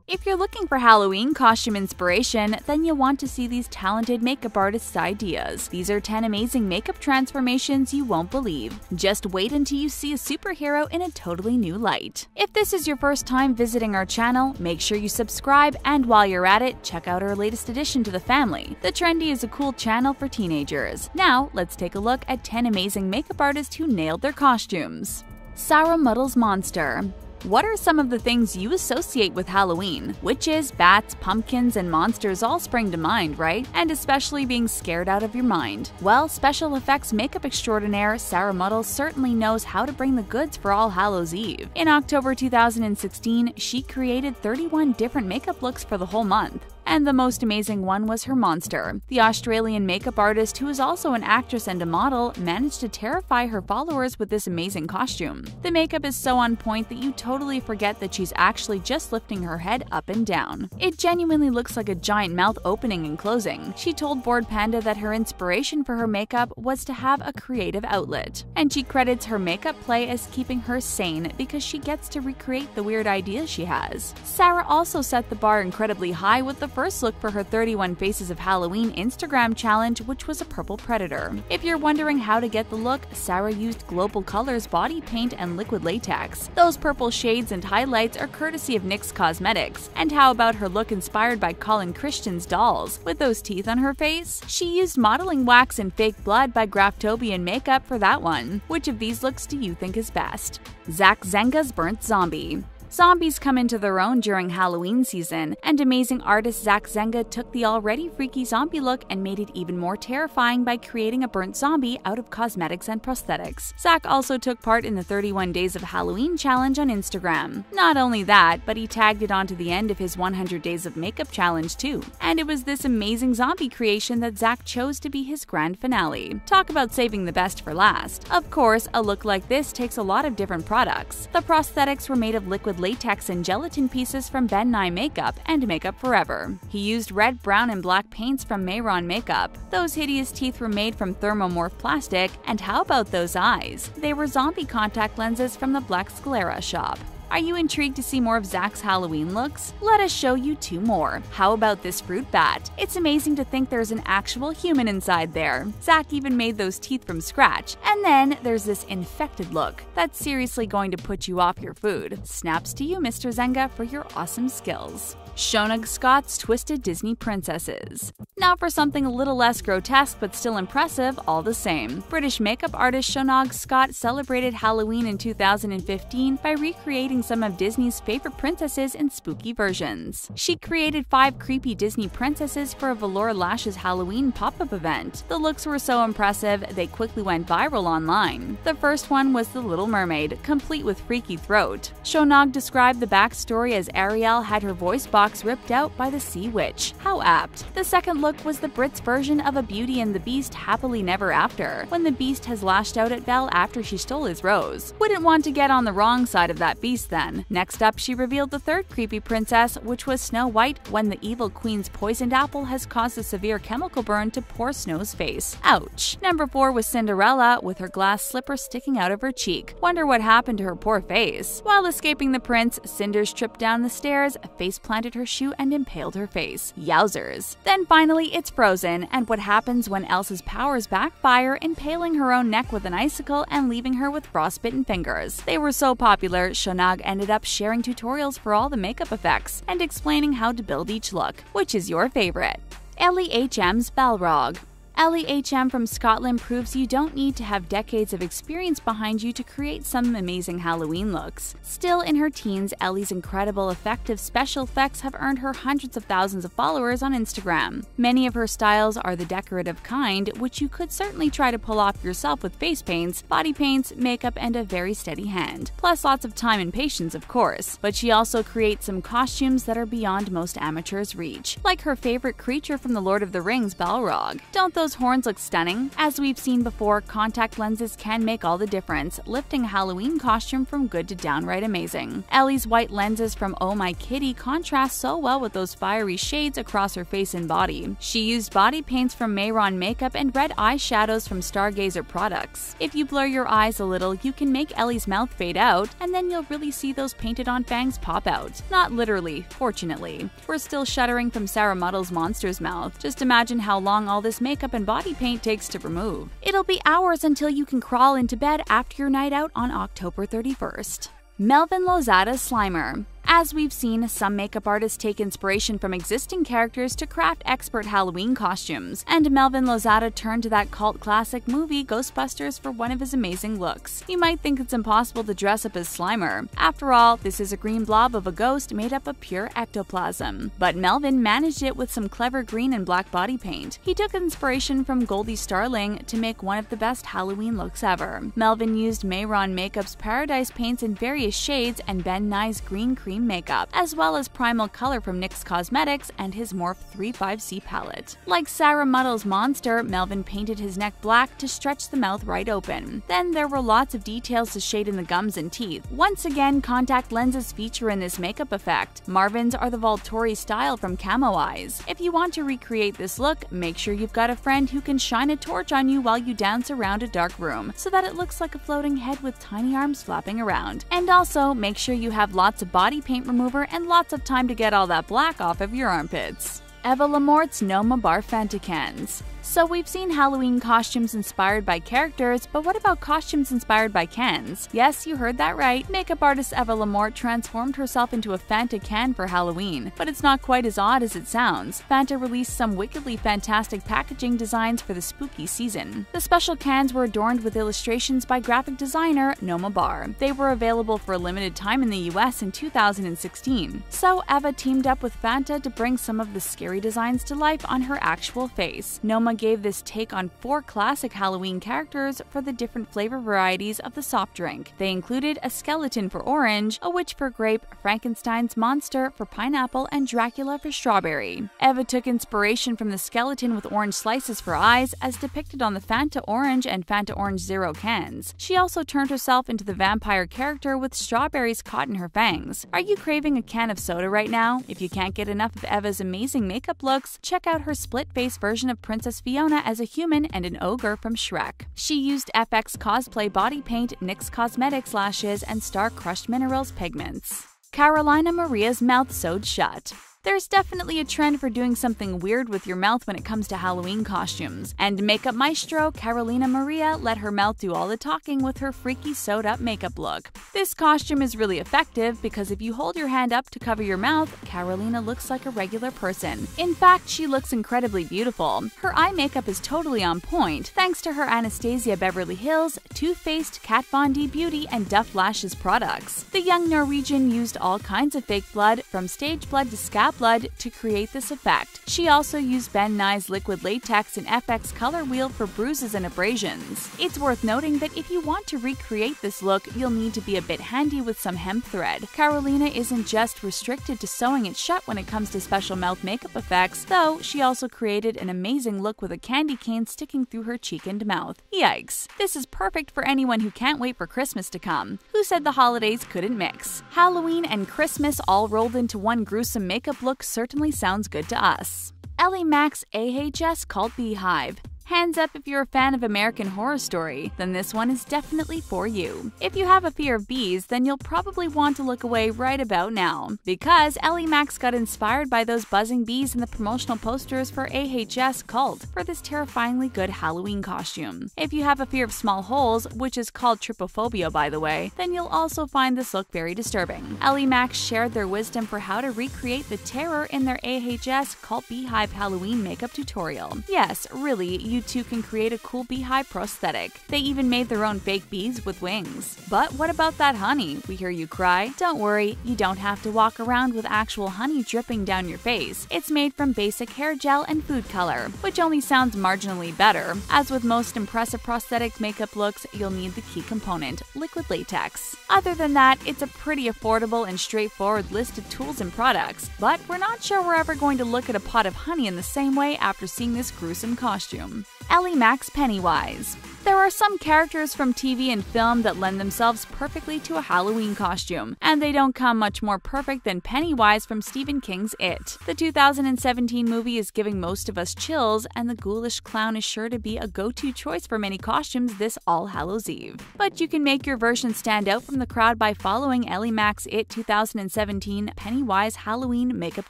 If you're looking for Halloween costume inspiration, then you'll want to see these talented makeup artists' ideas. These are 10 amazing makeup transformations you won't believe. Just wait until you see a superhero in a totally new light. If this is your first time visiting our channel, make sure you subscribe, and while you're at it, check out our latest addition to the family. The Trendy is a cool channel for teenagers. Now, let's take a look at 10 amazing makeup artists who nailed their costumes. Sarah Muddle's Monster. What are some of the things you associate with Halloween? Witches, bats, pumpkins, and monsters all spring to mind, right? And especially being scared out of your mind. Well, special effects makeup extraordinaire Sarah Muddle certainly knows how to bring the goods for All Hallows Eve. In October 2016, she created 31 different makeup looks for the whole month. And the most amazing one was her monster. The Australian makeup artist, who is also an actress and a model, managed to terrify her followers with this amazing costume. The makeup is so on point that you totally forget that she's actually just lifting her head up and down. It genuinely looks like a giant mouth opening and closing. She told Bored Panda that her inspiration for her makeup was to have a creative outlet. And she credits her makeup play as keeping her sane because she gets to recreate the weird ideas she has. Sarah also set the bar incredibly high with the first look for her 31 Faces of Halloween Instagram challenge, which was a purple predator. If you're wondering how to get the look, Sarah used Global Colors body paint and liquid latex. Those purple shades and highlights are courtesy of NYX Cosmetics. And how about her look inspired by Colin Christian's dolls? With those teeth on her face? She used modeling wax and fake blood by Graftobian Makeup for that one. Which of these looks do you think is best? ZENGA'S Burnt Zombie. Zombies come into their own during Halloween season, and amazing artist ZENGA took the already freaky zombie look and made it even more terrifying by creating a burnt zombie out of cosmetics and prosthetics. Zach also took part in the 31 Days of Halloween challenge on Instagram. Not only that, but he tagged it onto the end of his 100 Days of Makeup challenge too. And it was this amazing zombie creation that Zach chose to be his grand finale. Talk about saving the best for last. Of course, a look like this takes a lot of different products. The prosthetics were made of liquid latex and gelatin pieces from Ben Nye Makeup and Makeup Forever. He used red, brown, and black paints from Mayron Makeup. Those hideous teeth were made from thermomorph plastic, and how about those eyes? They were zombie contact lenses from the Black Sclera shop. Are you intrigued to see more of Zach's Halloween looks? Let us show you 2 more. How about this fruit bat? It's amazing to think there's an actual human inside there. Zach even made those teeth from scratch. And then there's this infected look. That's seriously going to put you off your food. Snaps to you, Mr. Zenga, for your awesome skills. Shonagh Scott's Twisted Disney Princesses. Now for something a little less grotesque but still impressive all the same. British makeup artist Shonagh Scott celebrated Halloween in 2015 by recreating some of Disney's favorite princesses in spooky versions. She created 5 creepy Disney princesses for a Velour Lashes Halloween pop-up event. The looks were so impressive, they quickly went viral online. The first one was the Little Mermaid, complete with freaky throat. Shonagh described the backstory as Ariel had her voice box ripped out by the Sea Witch. How apt. The second look was the Brits' version of a Beauty and the Beast Happily Never After, when the Beast has lashed out at Belle after she stole his rose. Wouldn't want to get on the wrong side of that beast then. Next up, she revealed the third creepy princess, which was Snow White, when the evil queen's poisoned apple has caused a severe chemical burn to poor Snow's face. Ouch. Number 4 was Cinderella, with her glass slipper sticking out of her cheek. Wonder what happened to her poor face. While escaping the prince, Cinders tripped down the stairs, face planted her shoe, and impaled her face. Yowzers. Then finally, it's Frozen, and what happens when Elsa's powers backfire, impaling her own neck with an icicle and leaving her with frostbitten fingers. They were so popular, Shonagh ended up sharing tutorials for all the makeup effects and explaining how to build each look. Which is your favorite? Ellie H-M's Balrog. Ellie H-M from Scotland proves you don't need to have decades of experience behind you to create some amazing Halloween looks. Still in her teens, Ellie's incredible effective special effects have earned her hundreds of thousands of followers on Instagram. Many of her styles are the decorative kind, which you could certainly try to pull off yourself with face paints, body paints, makeup, and a very steady hand. Plus lots of time and patience, of course. But she also creates some costumes that are beyond most amateurs' reach, like her favorite creature from The Lord of the Rings, Balrog. Don't those those horns look stunning? As we've seen before, contact lenses can make all the difference, lifting a Halloween costume from good to downright amazing. Ellie's white lenses from Oh My Kitty contrast so well with those fiery shades across her face and body. She used body paints from Mayron Makeup and red eyeshadows from Stargazer products. If you blur your eyes a little, you can make Ellie's mouth fade out, and then you'll really see those painted-on fangs pop out. Not literally, fortunately. We're still shuddering from Sarah MUDLE'S monster's mouth. Just imagine how long all this makeup and body paint takes to remove. It'll be hours until you can crawl into bed after your night out on October 31st. Melvin Lozada's Slimer. As we've seen, some makeup artists take inspiration from existing characters to craft expert Halloween costumes, and Melvin Lozada turned to that cult classic movie Ghostbusters for one of his amazing looks. You might think it's impossible to dress up as Slimer. After all, this is a green blob of a ghost made up of pure ectoplasm. But Melvin managed it with some clever green and black body paint. He took inspiration from Goldie Starling to make one of the best Halloween looks ever. Melvin used Mayron Makeup's Paradise paints in various shades and Ben Nye's green cream makeup, as well as primal color from NYX Cosmetics and his Morph 35C palette. Like Sarah MUDLE'S monster, Melvin painted his neck black to stretch the mouth right open. Then there were lots of details to shade in the gums and teeth. Once again, contact lenses feature in this makeup effect. Marvin's are the Volturi style from Camo Eyes. If you want to recreate this look, make sure you've got a friend who can shine a torch on you while you dance around a dark room, so that it looks like a floating head with tiny arms flapping around. And also, make sure you have lots of body paint remover and lots of time to get all that black off of your armpits. Eva LaMorte's Noma Bar Fanta cans. So we've seen Halloween costumes inspired by characters, but what about costumes inspired by cans? Yes, you heard that right. Makeup artist Eva LaMorte transformed herself into a Fanta can for Halloween, but it's not quite as odd as it sounds. Fanta released some wickedly fantastic packaging designs for the spooky season. The special cans were adorned with illustrations by graphic designer Noma Bar. They were available for a limited time in the US in 2016. So Eva teamed up with Fanta to bring some of the scary designs to life on her actual face. Noma gave this take on 4 classic Halloween characters for the different flavor varieties of the soft drink. They included a skeleton for orange, a witch for grape, Frankenstein's monster for pineapple, and Dracula for strawberry. Eva took inspiration from the skeleton with orange slices for eyes as depicted on the Fanta Orange and Fanta Orange Zero cans. She also turned herself into the vampire character with strawberries caught in her fangs. Are you craving a can of soda right now? If you can't get enough of Eva's amazing makeup looks, check out her split-face version of Princess Fiona as a human and an ogre from Shrek. She used FX Cosplay body paint, NYX Cosmetics lashes, and Star Crushed Minerals pigments. Karolina Maria's mouth sewed shut. There's definitely a trend for doing something weird with your mouth when it comes to Halloween costumes, and makeup maestro Karolina Maria let her mouth do all the talking with her freaky sewed-up makeup look. This costume is really effective because if you hold your hand up to cover your mouth, Karolina looks like a regular person. In fact, she looks incredibly beautiful. Her eye makeup is totally on point, thanks to her Anastasia Beverly Hills, Too Faced, Kat Von D Beauty, and Duff Lashes products. The young Norwegian used all kinds of fake blood, from stage blood to scab blood, to create this effect. She also used Ben Nye's liquid latex and FX color wheel for bruises and abrasions. It's worth noting that if you want to recreate this look, you'll need to be a bit handy with some hemp thread. Karolina isn't just restricted to sewing it shut when it comes to special mouth makeup effects, though she also created an amazing look with a candy cane sticking through her cheek and mouth. Yikes! This is perfect for anyone who can't wait for Christmas to come. Who said the holidays couldn't mix? Halloween and Christmas all rolled into one gruesome makeup look certainly sounds good to us. Ellimacs AHS called BEEHIVE. Hands up if you're a fan of American Horror Story, then this one is definitely for you. If you have a fear of bees, then you'll probably want to look away right about now, because Ellimacs got inspired by those buzzing bees in the promotional posters for AHS Cult for this terrifyingly good Halloween costume. If you have a fear of small holes, which is called trypophobia by the way, then you'll also find this look very disturbing. Ellimacs shared their wisdom for how to recreate the terror in their AHS Cult BEEHIVE Halloween makeup tutorial. Yes, really, you too can create a cool beehive prosthetic. They even made their own fake bees with wings. But what about that honey? We hear you cry. Don't worry, you don't have to walk around with actual honey dripping down your face. It's made from basic hair gel and food color, which only sounds marginally better. As with most impressive prosthetic makeup looks, you'll need the key component, liquid latex. Other than that, it's a pretty affordable and straightforward list of tools and products, but we're not sure we're ever going to look at a pot of honey in the same way after seeing this gruesome costume. Ellimacs Pennywise. There are some characters from TV and film that lend themselves perfectly to a Halloween costume, and they don't come much more perfect than Pennywise from Stephen King's It. The 2017 movie is giving most of us chills, and the ghoulish clown is sure to be a go-to choice for many costumes this All Hallows Eve. But you can make your version stand out from the crowd by following Ellimacs' It 2017 Pennywise Halloween makeup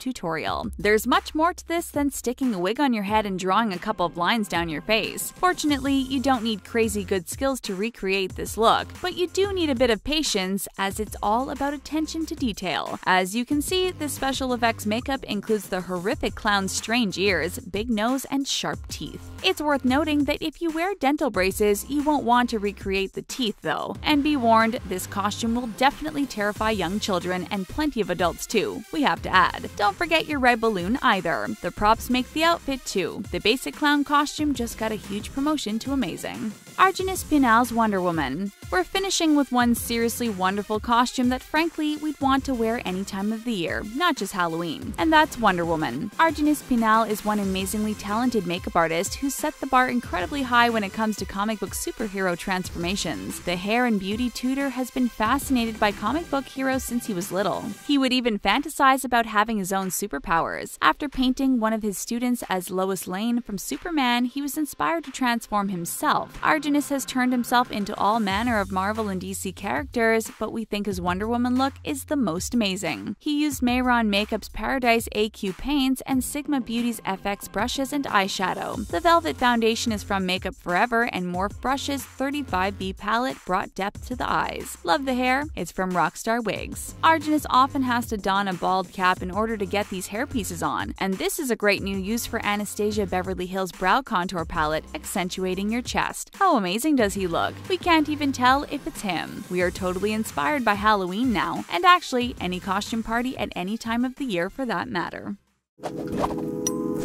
tutorial. There's much more to this than sticking a wig on your head and drawing a couple of lines down your face. Fortunately, you don't need crazy good skills to recreate this look, but you do need a bit of patience as it's all about attention to detail. As you can see, this special effects makeup includes the horrific clown's strange ears, big nose, and sharp teeth. It's worth noting that if you wear dental braces, you won't want to recreate the teeth though. And be warned, this costume will definitely terrify young children and plenty of adults too, we have to add. Don't forget your red balloon either. The props make the outfit too. The basic clown costume just got a huge promotion to amazing. Argenis Pinal's Wonder Woman. We're finishing with one seriously wonderful costume that frankly we'd want to wear any time of the year, not just Halloween, and that's Wonder Woman. Argenis Pinal is one amazingly talented makeup artist who set the bar incredibly high when it comes to comic book superhero transformations. The hair and beauty tutor has been fascinated by comic book heroes since he was little. He would even fantasize about having his own superpowers. After painting one of his students as Lois Lane from Superman, he was inspired to transform himself. Argenis has turned himself into all manner of Marvel and DC characters, but we think his Wonder Woman look is the most amazing. He used Mayron Makeup's Paradise AQ paints and Sigma Beauty's FX brushes and eyeshadow. The Velvet foundation is from Makeup Forever, and Morph Brush's 35B palette brought depth to the eyes. Love the hair? It's from Rockstar Wigs. Argenis often has to don a bald cap in order to get these hair pieces on, and this is a great new use for Anastasia Beverly Hills brow contour palette, accentuating your chest. How amazing does he look? We can't even tell if it's him. We are totally inspired by Halloween now, and actually any costume party at any time of the year for that matter.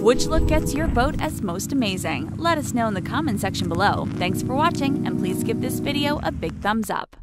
Which look gets your vote as most amazing? Let us know in the comment section below. Thanks for watching, and please give this video a big thumbs up.